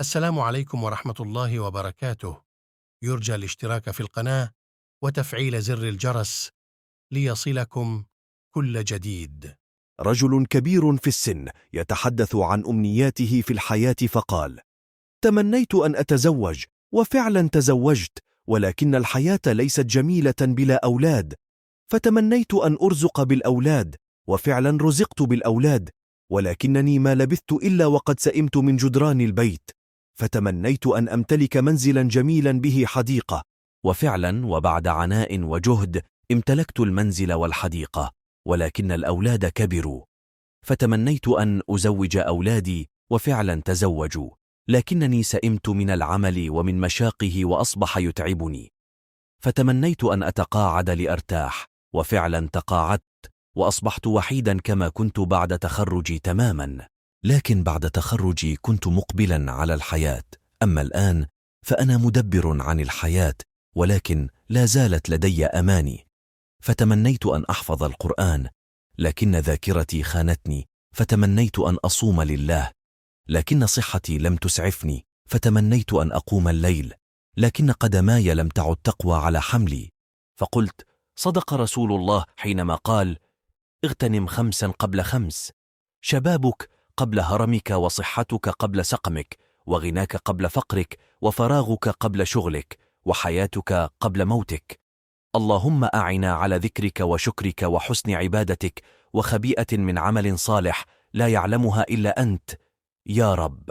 السلام عليكم ورحمة الله وبركاته. يرجى الاشتراك في القناة وتفعيل زر الجرس ليصلكم كل جديد. رجل كبير في السن يتحدث عن أمنياته في الحياة فقال: تمنيت أن أتزوج وفعلا تزوجت، ولكن الحياة ليست جميلة بلا أولاد، فتمنيت أن أرزق بالأولاد وفعلا رزقت بالأولاد، ولكنني ما لبثت إلا وقد سئمت من جدران البيت، فتمنيت أن أمتلك منزلا جميلا به حديقة، وفعلا وبعد عناء وجهد امتلكت المنزل والحديقة، ولكن الأولاد كبروا، فتمنيت أن أزوج أولادي وفعلا تزوجوا، لكنني سئمت من العمل ومن مشاقه وأصبح يتعبني، فتمنيت أن أتقاعد لأرتاح وفعلا تقاعدت وأصبحت وحيدا كما كنت بعد تخرجي تماما، لكن بعد تخرجي كنت مقبلا على الحياة، أما الآن فأنا مدبر عن الحياة، ولكن لا زالت لدي أماني، فتمنيت أن أحفظ القرآن، لكن ذاكرتي خانتني، فتمنيت أن أصوم لله، لكن صحتي لم تسعفني، فتمنيت أن أقوم الليل، لكن قدماي لم تعد تقوى على حملي، فقلت: صدق رسول الله حينما قال: اغتنم 5 قبل 5، شبابك قبل هرمك، وصحتك قبل سقمك، وغناك قبل فقرك، وفراغك قبل شغلك، وحياتك قبل موتك. اللهم أعنا على ذكرك وشكرك وحسن عبادتك، وخبيئة من عمل صالح لا يعلمها إلا أنت يا رب.